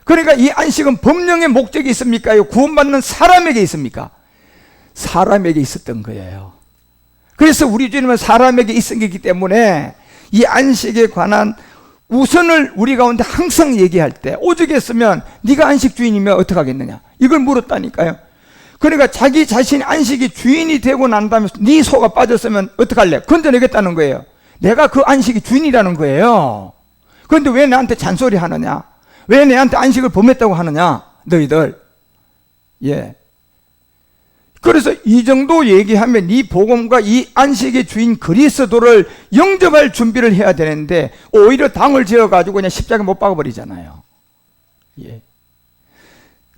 그러니까 이 안식은 법령의 목적이 있습니까? 구원받는 사람에게 있습니까? 사람에게 있었던 거예요. 그래서 우리 주님은 사람에게 있었기 때문에 이 안식에 관한 우선을 우리 가운데 항상 얘기할 때, 오죽했으면 네가 안식 주인이면 어떻게 하겠느냐, 이걸 물었다니까요. 그러니까 자기 자신이 안식의 주인이 되고 난 다음에 네 소가 빠졌으면 어떡할래? 건져내겠다는 거예요. 내가 그 안식의 주인이라는 거예요. 그런데 왜 나한테 잔소리 하느냐? 왜 내한테 안식을 범했다고 하느냐? 너희들. 예. 그래서 이 정도 얘기하면 이 복음과 이 안식의 주인 그리스도를 영접할 준비를 해야 되는데 오히려 당을 지어가지고 그냥 십자가에 못 박아버리잖아요. 예.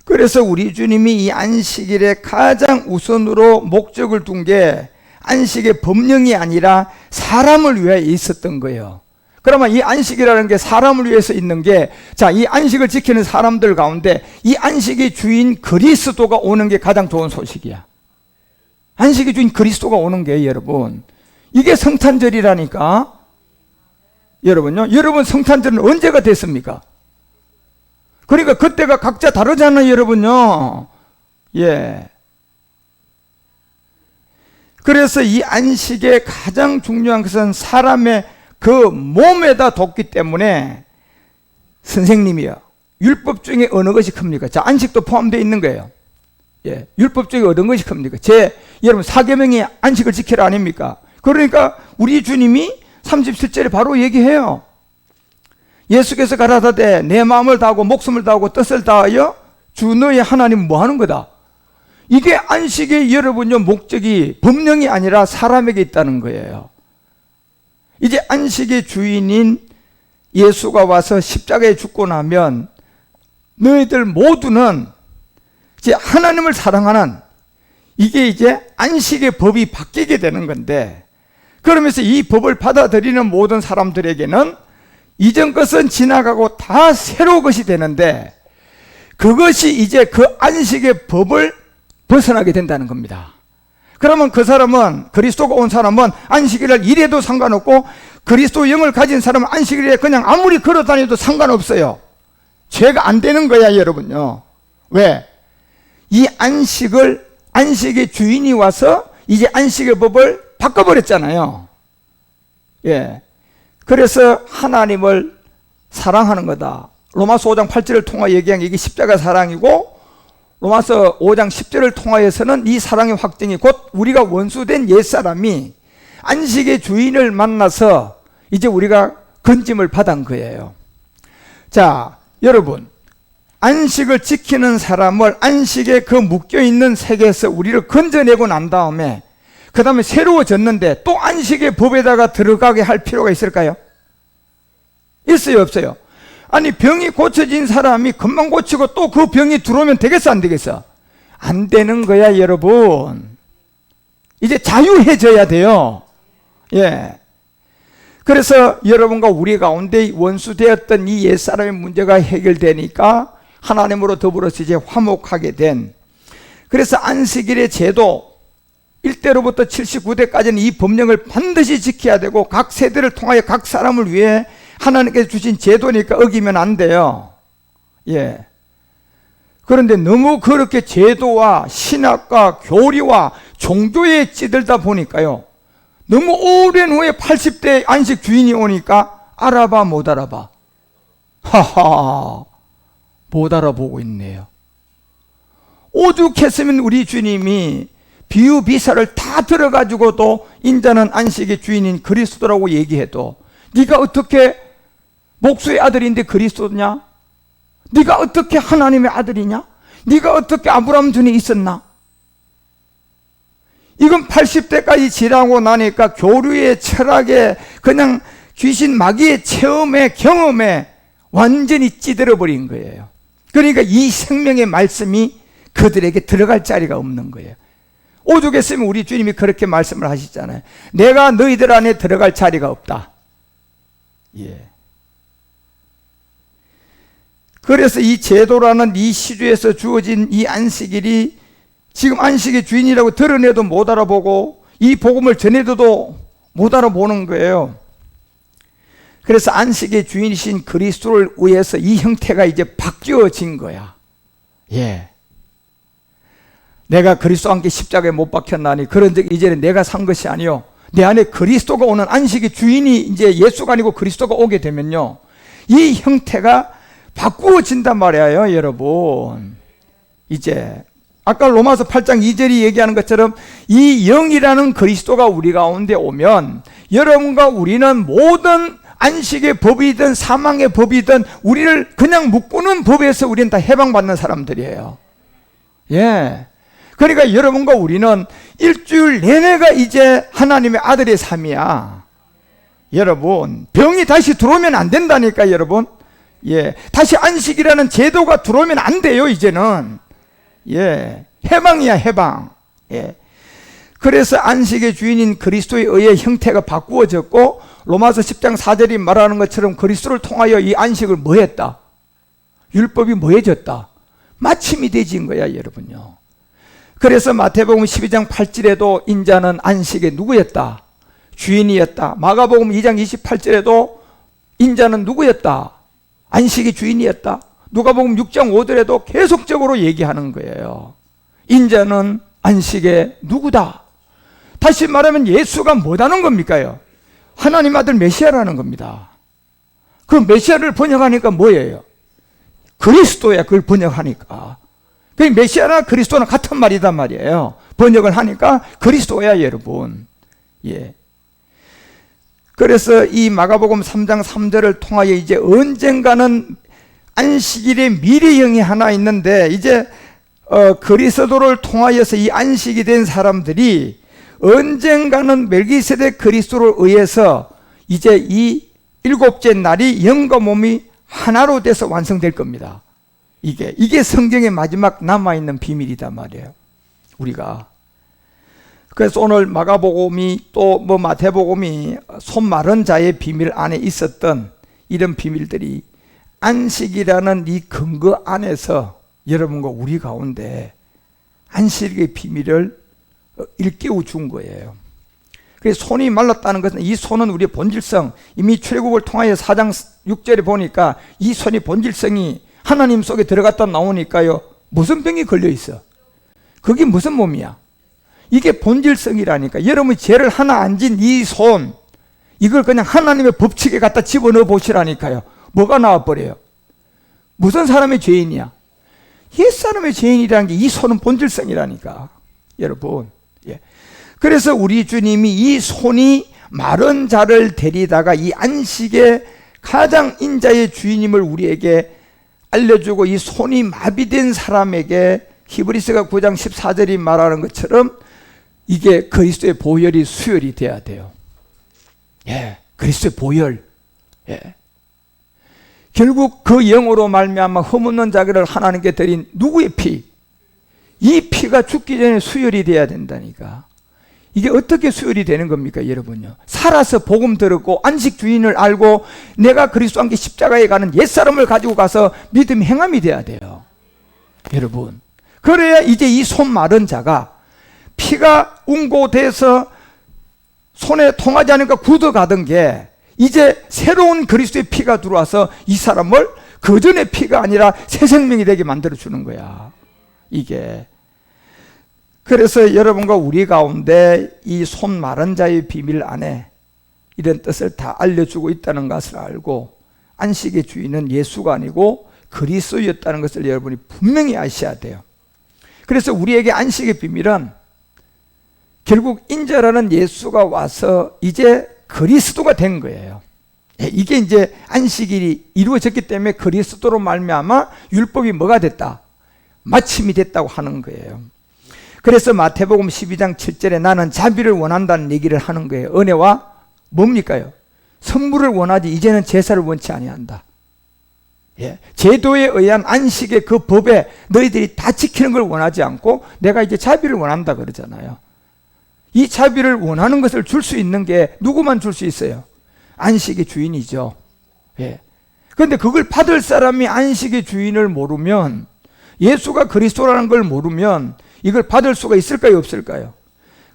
그래서 우리 주님이 이 안식일에 가장 우선으로 목적을 둔 게 안식의 법령이 아니라 사람을 위해 있었던 거예요. 그러면 이 안식이라는 게 사람을 위해서 있는 게, 자, 이 안식을 지키는 사람들 가운데 이 안식의 주인 그리스도가 오는 게 가장 좋은 소식이야. 안식의 주인 그리스도가 오는 게, 여러분, 이게 성탄절이라니까. 여러분요, 여러분 성탄절은 언제가 됐습니까? 그러니까 그때가 각자 다르잖아요, 여러분요. 예. 그래서 이 안식의 가장 중요한 것은 사람의 그 몸에다 뒀기 때문에, 선생님이요, 율법 중에 어느 것이 큽니까? 자, 안식도 포함되어 있는 거예요. 예, 율법 중에 어느 것이 큽니까? 여러분 사계명이 안식을 지키라 아닙니까? 그러니까 우리 주님이 37절에 바로 얘기해요. 예수께서 가라사대 내 마음을 다하고 목숨을 다하고 뜻을 다하여 주 너의 하나님 뭐 하는 거다? 이게 안식의 여러분요 목적이 법령이 아니라 사람에게 있다는 거예요. 이제 안식의 주인인 예수가 와서 십자가에 죽고 나면 너희들 모두는 이제 하나님을 사랑하는, 이게 이제 안식의 법이 바뀌게 되는 건데, 그러면서 이 법을 받아들이는 모든 사람들에게는 이전 것은 지나가고 다 새로운 것이 되는데, 그것이 이제 그 안식의 법을 벗어나게 된다는 겁니다. 그러면 그 사람은, 그리스도가 온 사람은 안식일을 이래도 상관없고, 그리스도 영을 가진 사람은 안식일에 그냥 아무리 걸어 다녀도 상관없어요. 죄가 안 되는 거야, 여러분요. 왜? 이 안식의 주인이 와서 이제 안식의 법을 바꿔버렸잖아요. 예. 그래서 하나님을 사랑하는 거다. 로마서 5장 8절을 통하여 얘기한 게 이게 십자가 사랑이고, 로마서 5장 10절을 통하여서는 이 사랑의 확증이 곧 우리가 원수된 옛사람이 안식의 주인을 만나서 이제 우리가 건짐을 받은 거예요. 자, 여러분, 안식을 지키는 사람을 안식에 그 묶여있는 세계에서 우리를 건져내고 난 다음에 그 다음에 새로워졌는데 또 안식의 법에다가 들어가게 할 필요가 있을까요? 있어요, 없어요? 아니, 병이 고쳐진 사람이 금방 고치고 또 그 병이 들어오면 되겠어, 안 되겠어? 안 되는 거야, 여러분. 이제 자유해져야 돼요. 예. 그래서 여러분과 우리 가운데 원수되었던 이 옛사람의 문제가 해결되니까 하나님으로 더불어서 이제 화목하게 된, 그래서 안식일의 제도 1대로부터 79대까지는 이 법령을 반드시 지켜야 되고 각 세대를 통하여 각 사람을 위해 하나님께서 주신 제도니까 어기면 안 돼요. 예. 그런데 너무 그렇게 제도와 신학과 교리와 종교에 찌들다 보니까요, 너무 오랜 후에 80대 안식 주인이 오니까 알아봐 못 알아봐? 하하, 못 알아보고 있네요. 오죽했으면 우리 주님이 비유비사를 다 들어가지고도 인자는 안식의 주인인 그리스도라고 얘기해도, 네가 어떻게 목수의 아들인데 그리스도냐? 네가 어떻게 하나님의 아들이냐? 네가 어떻게 아브라함 전에 있었나? 이건 80대까지 지나고 나니까 교류의 철학에 그냥 귀신 마귀의 체험에 경험에 완전히 찌들어 버린 거예요. 그러니까 이 생명의 말씀이 그들에게 들어갈 자리가 없는 거예요. 오죽했으면 우리 주님이 그렇게 말씀을 하시잖아요. 내가 너희들 안에 들어갈 자리가 없다. 예. 그래서 이 제도라는 이 시주에서 주어진 이 안식일이 지금 안식의 주인이라고 드러내도 못 알아보고 이 복음을 전해도 못 알아보는 거예요. 그래서 안식의 주인이신 그리스도를 위해서 이 형태가 이제 바뀌어진 거야. 예. 내가 그리스도와 함께 십자가에 못 박혔나니 그런 적 이제는 내가 산 것이 아니요 내 안에 그리스도가 오는, 안식의 주인이 이제 예수가 아니고 그리스도가 오게 되면요, 이 형태가 바꾸어진단 말이에요, 여러분. 이제 아까 로마서 8장 2절이 얘기하는 것처럼 이 영이라는 그리스도가 우리 가운데 오면 여러분과 우리는 모든 안식의 법이든 사망의 법이든 우리를 그냥 묶고는 법에서 우리는 다 해방받는 사람들이에요. 예. 그러니까 여러분과 우리는 일주일 내내가 이제 하나님의 아들의 삶이야. 여러분, 병이 다시 들어오면 안 된다니까, 여러분. 예, 다시 안식이라는 제도가 들어오면 안 돼요, 이제는. 예, 해방이야, 해방. 예. 그래서 안식의 주인인 그리스도에 의해 형태가 바꾸어졌고, 로마서 10장 4절이 말하는 것처럼 그리스도를 통하여 이 안식을 뭐 했다? 율법이 뭐 해졌다? 마침이 되진 거야, 여러분요. 그래서 마태복음 12장 8절에도 인자는 안식의 누구였다? 주인이었다. 마가복음 2장 28절에도 인자는 누구였다? 안식의 주인이었다. 누가복음 6장 5절에도 계속적으로 얘기하는 거예요. 인자는 안식의 누구다? 다시 말하면 예수가 뭐라는 겁니까요? 하나님 아들 메시아라는 겁니다. 그 메시아를 번역하니까 뭐예요? 그리스도야. 그걸 번역하니까. 그 메시아나 그리스도는 같은 말이단 말이에요. 번역을 하니까 그리스도야, 여러분. 예. 그래서 이 마가복음 3장 3절을 통하여 이제 언젠가는 안식일의 미래형이 하나 있는데, 이제 그리스도를 통하여서 이 안식이 된 사람들이 언젠가는 멜기세덱 그리스도를 의해서 이제 이 일곱째 날이 영과 몸이 하나로 돼서 완성될 겁니다. 이게 성경의 마지막 남아있는 비밀이단 말이에요. 우리가. 그래서 오늘 마가복음이 또 뭐 마태복음이 손 마른 자의 비밀 안에 있었던 이런 비밀들이 안식이라는 이 근거 안에서 여러분과 우리 가운데 안식의 비밀을 일깨워 준 거예요. 그래서 손이 말랐다는 것은, 이 손은 우리의 본질성, 이미 출애굽을 통하여 4장 6절에 보니까 이 손이 본질성이 하나님 속에 들어갔다 나오니까요, 무슨 병이 걸려 있어? 그게 무슨 몸이야? 이게 본질성이라니까. 여러분이 죄를 하나 안 진 이 손, 이걸 그냥 하나님의 법칙에 갖다 집어넣어 보시라니까요. 뭐가 나와버려요? 무슨 사람의 죄인이야? 옛사람의 죄인이라는 게 이 손은 본질성이라니까, 여러분. 예. 그래서 우리 주님이 이 손이 마른 자를 데리다가 이 안식의 가장 인자의 주인임을 우리에게 알려주고, 이 손이 마비된 사람에게 히브리서가 9장 14절이 말하는 것처럼 이게 그리스도의 보혈이 수혈이 돼야 돼요. 예, 그리스도의 보혈. 예. 결국 그 영으로 말미암아 흠없는 자기를 하나님께 드린 누구의 피? 이 피가 죽기 전에 수혈이 돼야 된다니까. 이게 어떻게 수혈이 되는 겁니까, 여러분요? 살아서 복음 들었고 안식 주인을 알고 내가 그리스도와 함께 십자가에 가는 옛사람을 가지고 가서 믿음 행함이 돼야 돼요, 여러분. 그래야 이제 이 손 마른 자가 피가 운고돼서 손에 통하지 않으니까 굳어가던 게 이제 새로운 그리스도의 피가 들어와서 이 사람을 그전의 피가 아니라 새 생명이 되게 만들어주는 거야, 이게. 그래서 여러분과 우리 가운데 이 손 마른 자의 비밀 안에 이런 뜻을 다 알려주고 있다는 것을 알고, 안식의 주인은 예수가 아니고 그리스도였다는 것을 여러분이 분명히 아셔야 돼요. 그래서 우리에게 안식의 비밀은 결국 인자라는 예수가 와서 이제 그리스도가 된 거예요. 이게 이제 안식일이 이루어졌기 때문에 그리스도로 말미암아 율법이 뭐가 됐다? 마침이 됐다고 하는 거예요. 그래서 마태복음 12장 7절에 나는 자비를 원한다는 얘기를 하는 거예요. 은혜와 뭡니까요? 선물을 원하지 이제는 제사를 원치 아니한다. 예, 제도에 의한 안식의 그 법에 너희들이 다 지키는 걸 원하지 않고 내가 이제 자비를 원한다 그러잖아요. 이 자비를 원하는 것을 줄 수 있는 게 누구만 줄 수 있어요? 안식의 주인이죠. 예. 그런데 그걸 받을 사람이 안식의 주인을 모르면, 예수가 그리스도라는 걸 모르면 이걸 받을 수가 있을까요, 없을까요?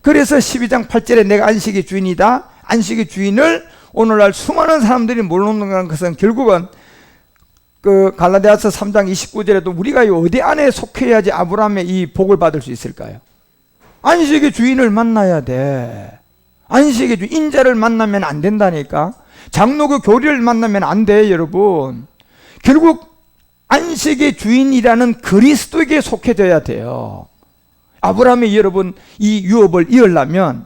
그래서 12장 8절에 내가 안식의 주인이다. 안식의 주인을 오늘날 수많은 사람들이 모르는 것은 결국은 그 갈라디아서 3장 29절에도 우리가 어디 안에 속해야지 아브라함의 이 복을 받을 수 있을까요? 안식의 주인을 만나야 돼. 안식의 주인, 인자를 만나면 안 된다니까. 장로교 교리를 만나면 안 돼, 여러분. 결국 안식의 주인이라는 그리스도에게 속해져야 돼요. 아브라함의 여러분 이 유업을 이으려면,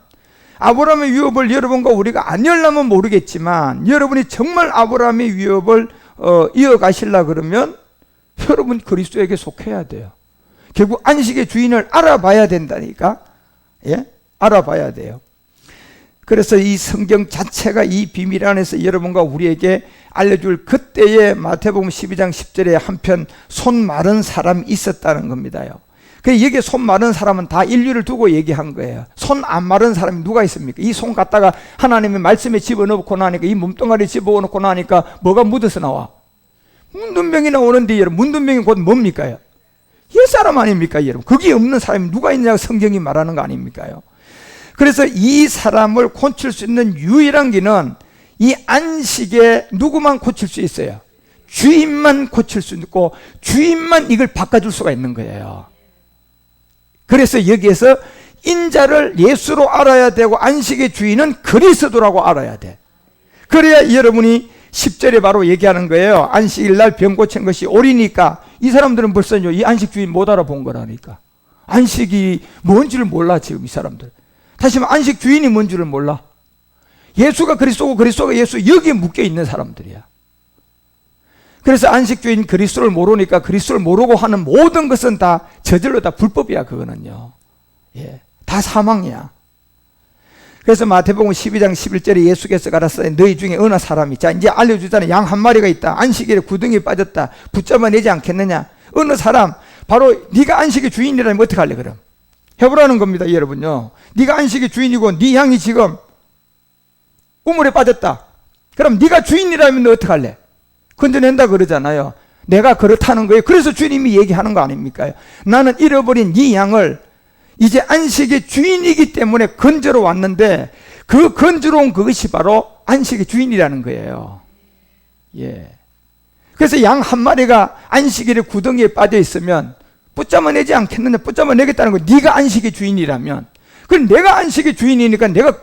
아브라함의 유업을 여러분과 우리가 안 이으려면 모르겠지만, 여러분이 정말 아브라함의 유업을 이어가시려 그러면 여러분 그리스도에게 속해야 돼요. 결국 안식의 주인을 알아봐야 된다니까. 예? 알아봐야 돼요. 그래서 이 성경 자체가 이 비밀 안에서 여러분과 우리에게 알려줄 그때의 마태복음 12장 10절에 한편 손 마른 사람이 있었다는 겁니다요. 여기에 손 마른 사람은 다 인류를 두고 얘기한 거예요. 손 안 마른 사람이 누가 있습니까? 이 손 갖다가 하나님의 말씀에 집어넣고 나니까, 이 몸뚱아리에 집어넣고 나니까 뭐가 묻어서 나와? 문둥병이 나오는데, 여러분, 문둥병이 곧 뭡니까? 옛사람 아닙니까, 여러분? 거기에 없는 사람이 누가 있냐고 성경이 말하는 거 아닙니까요? 그래서 이 사람을 고칠 수 있는 유일한 길은 이 안식에 누구만 고칠 수 있어요? 주인만 고칠 수 있고, 주인만 이걸 바꿔줄 수가 있는 거예요. 그래서 여기에서 인자를 예수로 알아야 되고, 안식의 주인은 그리스도라고 알아야 돼. 그래야 여러분이 10절에 바로 얘기하는 거예요. 안식일 날 병 고친 것이 옳으니까. 이 사람들은 벌써 이 안식 주인 못 알아본 거라니까. 안식이 뭔지를 몰라, 지금 이 사람들. 다시 말하면 안식 주인이 뭔지를 몰라. 예수가 그리스도고 그리스도가 예수, 여기에 묶여 있는 사람들이야. 그래서 안식 주인 그리스도를 모르니까 그리스도를 모르고 하는 모든 것은 다 저절로 다 불법이야, 그거는요. 예, 다 사망이야. 그래서 마태복음 12장 11절에 예수께서 가라사대 너희 중에 어느 사람이, 자 이제 알려주잖아요. 양 한 마리가 있다. 안식일에 구덩이에 빠졌다. 붙잡아내지 않겠느냐. 어느 사람, 바로 네가 안식의 주인이라면 어떻게 할래 그럼? 해보라는 겁니다, 여러분요. 네가 안식의 주인이고 네 양이 지금 우물에 빠졌다. 그럼 네가 주인이라면 너 어떻게 할래? 건져낸다 그러잖아요. 내가 그렇다는 거예요. 그래서 주님이 얘기하는 거 아닙니까? 나는 잃어버린 네 양을 이제 안식의 주인이기 때문에 건져러 왔는데, 그 건져러 온 그것이 바로 안식의 주인이라는 거예요. 예. 그래서 양 한 마리가 안식일에 구덩이에 빠져 있으면 붙잡아내지 않겠느냐? 붙잡아내겠다는 거. 네가 안식의 주인이라면. 그럼 내가 안식의 주인이니까 내가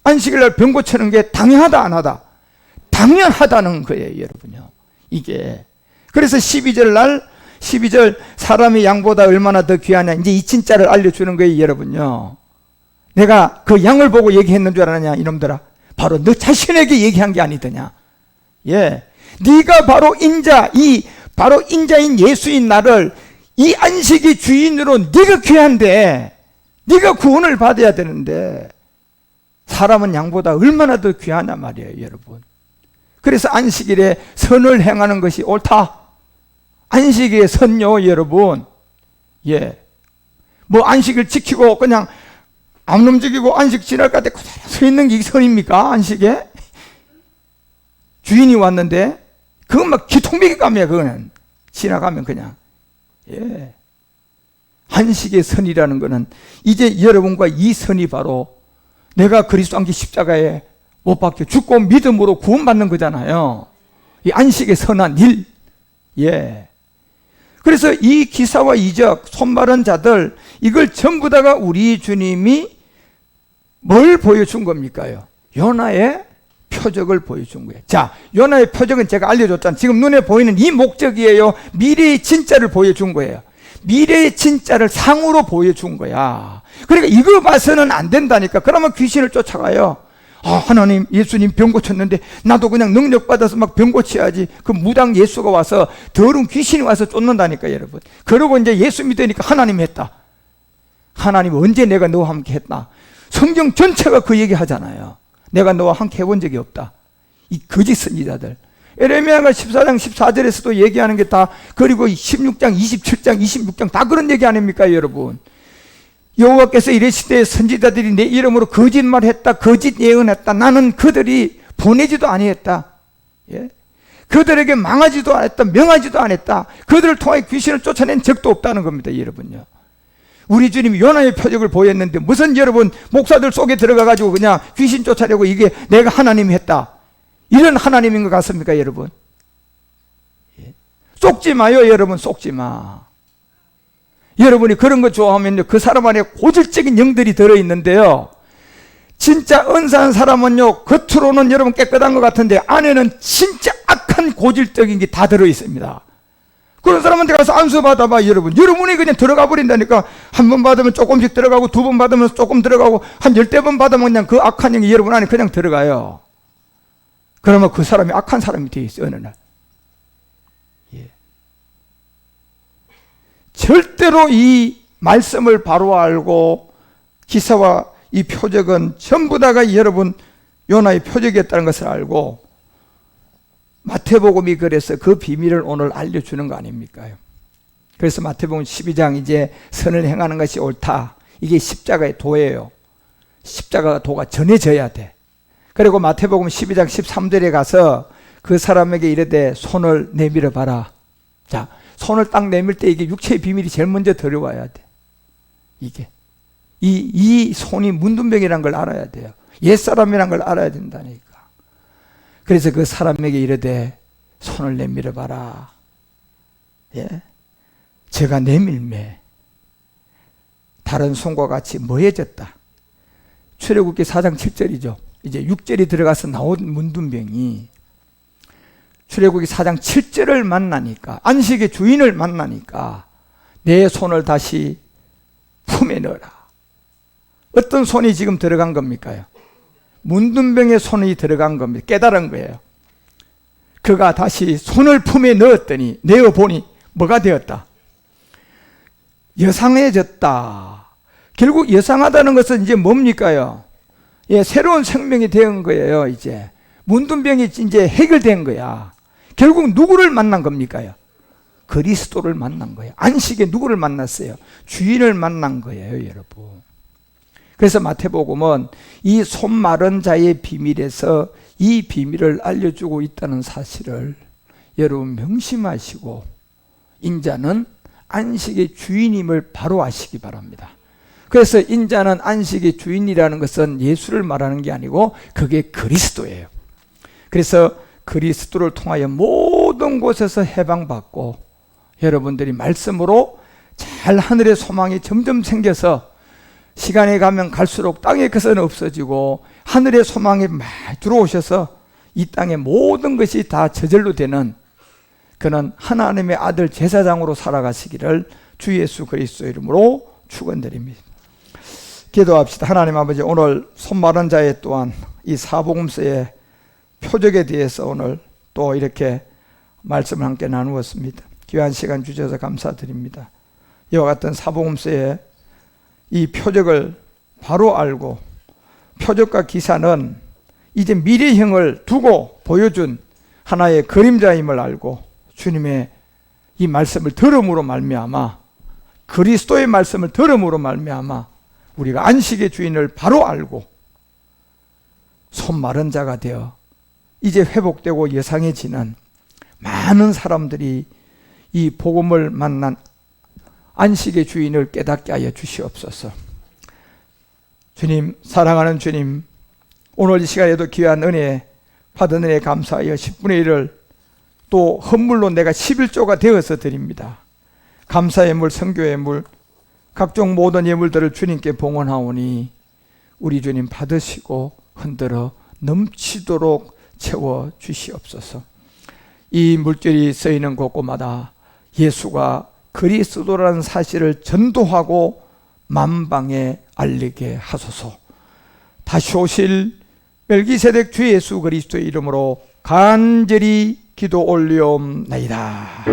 안식일 날 병 고치는 게 당연하다 안 하다? 당연하다는 거예요, 여러분요. 이게. 그래서 12절 사람이 양보다 얼마나 더 귀하냐. 이제 이 진짜를 알려주는 거예요, 여러분요. 내가 그 양을 보고 얘기했는 줄 알았냐, 이놈들아. 바로 너 자신에게 얘기한 게 아니더냐. 예. 네가 바로 바로 인자인 예수인 나를 이 안식의 주인으로 네가 귀한데, 네가 구원을 받아야 되는데, 사람은 양보다 얼마나 더 귀하냐 말이에요, 여러분. 그래서 안식일에 선을 행하는 것이 옳다. 안식일의 선요, 여러분. 예. 뭐 안식을 지키고 그냥 안 움직이고 안식 지날 것 같아 그대로 서 있는 게 선입니까? 안식에? 주인이 왔는데, 그건 막 기통백이 감이야, 그거는. 지나가면 그냥. 예. 안식의 선이라는 것은 이제 여러분과 이 선이 바로 내가 그리스도 안기 십자가에 못 박혀 죽고 믿음으로 구원받는 거잖아요. 이 안식의 선한 일. 예. 그래서 이 기사와 이적, 손마른 자들, 이걸 전부 다가 우리 주님이 뭘 보여준 겁니까요? 요나의 표적을 보여준 거예요. 자, 요나의 표적은 제가 알려줬잖아요. 지금 눈에 보이는 이 목적이에요. 미래의 진짜를 보여준 거예요. 미래의 진짜를 상으로 보여준 거야. 그러니까 이거 봐서는 안 된다니까. 그러면 귀신을 쫓아가요. 하나님, 예수님 병 고쳤는데 나도 그냥 능력 받아서 막 병 고쳐야지. 그 무당 예수가 와서, 더러운 귀신이 와서 쫓는다니까, 여러분. 그러고 이제 예수 믿으니까 하나님 했다. 하나님 언제 내가 너와 함께 했다? 성경 전체가 그 얘기 하잖아요. 내가 너와 함께 해본 적이 없다. 이 거짓 선지자들. 에레미야가 14장 14절에서도 얘기하는 게 다, 그리고 16장 27장 26장 다 그런 얘기 아닙니까, 여러분? 여호와께서 이르시되 선지자들이 내 이름으로 거짓말했다, 거짓 예언했다. 나는 그들이 보내지도 아니했다. 예? 그들에게 망하지도 않았다, 명하지도 않았다. 그들을 통해 귀신을 쫓아낸 적도 없다는 겁니다, 여러분요. 우리 주님이 요나의 표적을 보였는데 무슨 여러분 목사들 속에 들어가가지고 그냥 귀신 쫓아내고 이게 내가 하나님이 했다, 이런 하나님인 것 같습니까, 여러분? 예? 속지 마요, 여러분. 속지 마. 여러분이 그런 거 좋아하면요, 그 사람 안에 고질적인 영들이 들어있는데요, 진짜 은사한 사람은요, 겉으로는 여러분 깨끗한 것 같은데 안에는 진짜 악한 고질적인 게 다 들어있습니다. 그런 사람한테 가서 안수 받아봐, 여러분. 여러분이 그냥 들어가 버린다니까. 한 번 받으면 조금씩 들어가고, 두 번 받으면 조금 들어가고, 한 10대 번 받으면 그냥 그 악한 영이 여러분 안에 그냥 들어가요. 그러면 그 사람이 악한 사람이 되어 있어요, 어느 날. 예. 절대로 이 말씀을 바로 알고 기사와 이 표적은 전부 다가 여러분 요나의 표적이었다는 것을 알고 마태복음이 그래서 그 비밀을 오늘 알려주는 거 아닙니까? 그래서 마태복음 12장 이제 선을 행하는 것이 옳다. 이게 십자가의 도예요. 십자가 도가 전해져야 돼. 그리고 마태복음 12장 13절에 가서 그 사람에게 이르되 손을 내밀어 봐라. 자, 손을 딱 내밀 때 이게 육체의 비밀이 제일 먼저 들어와야 돼. 이게 이 손이 문둥병이라는 걸 알아야 돼요. 옛사람이라는 걸 알아야 된다니까. 그래서 그 사람에게 이르되 손을 내밀어 봐라. 예? 제가 내밀매 다른 손과 같이 뭐해졌다. 출애굽기 4장 7절이죠. 이제 6절이 들어가서 나온 문둥병이 출애굽기 4장 7절을 만나니까, 안식의 주인을 만나니까 내 손을 다시 품에 넣어라. 어떤 손이 지금 들어간 겁니까? 문둥병의 손이 들어간 겁니다. 깨달은 거예요. 그가 다시 손을 품에 넣었더니, 내어보니 뭐가 되었다? 여상해졌다. 결국 여상하다는 것은 이제 뭡니까요? 예, 새로운 생명이 된 거예요. 이제 문둥병이 이제 해결된 거야. 결국 누구를 만난 겁니까요? 그리스도를 만난 거예요. 안식에 누구를 만났어요? 주인을 만난 거예요, 여러분. 그래서 마태복음은 이 손 마른 자의 비밀에서 이 비밀을 알려주고 있다는 사실을 여러분 명심하시고, 인자는 안식의 주인임을 바로 아시기 바랍니다. 그래서 인자는 안식의 주인이라는 것은 예수를 말하는 게 아니고 그게 그리스도예요. 그래서 그리스도를 통하여 모든 곳에서 해방받고 여러분들이 말씀으로 잘 하늘의 소망이 점점 생겨서 시간이 가면 갈수록 땅의 것은 없어지고 하늘의 소망이 막 들어오셔서 이 땅의 모든 것이 다 저절로 되는 그는 하나님의 아들 제사장으로 살아가시기를 주 예수 그리스도 이름으로 축원드립니다. 기도합시다. 하나님 아버지, 오늘 손 마른 자의 또한 이 사복음서의 표적에 대해서 오늘 또 이렇게 말씀을 함께 나누었습니다. 귀한 시간 주셔서 감사드립니다. 이와 같은 사복음서의 이 표적을 바로 알고, 표적과 기사는 이제 미래형을 두고 보여준 하나의 그림자임을 알고, 주님의 이 말씀을 들음으로 말미암아, 그리스도의 말씀을 들음으로 말미암아 우리가 안식의 주인을 바로 알고 손 마른 자가 되어 이제 회복되고 여상해지는 많은 사람들이 이 복음을 만난 안식의 주인을 깨닫게 하여 주시옵소서. 주님, 사랑하는 주님, 오늘 이 시간에도 귀한 은혜 받은 은혜에 감사하여 10분의 1을 또 헌물로 내가 11조가 되어서 드립니다. 감사의 물, 선교의 물, 각종 모든 예물들을 주님께 봉헌하오니 우리 주님 받으시고 흔들어 넘치도록 채워 주시옵소서. 이 물질이 쓰이는 곳곳마다 예수가 그리스도라는 사실을 전도하고 만방에 알리게 하소서. 다시 오실 멜기세덱 주 예수 그리스도의 이름으로 간절히 기도 올리옵나이다.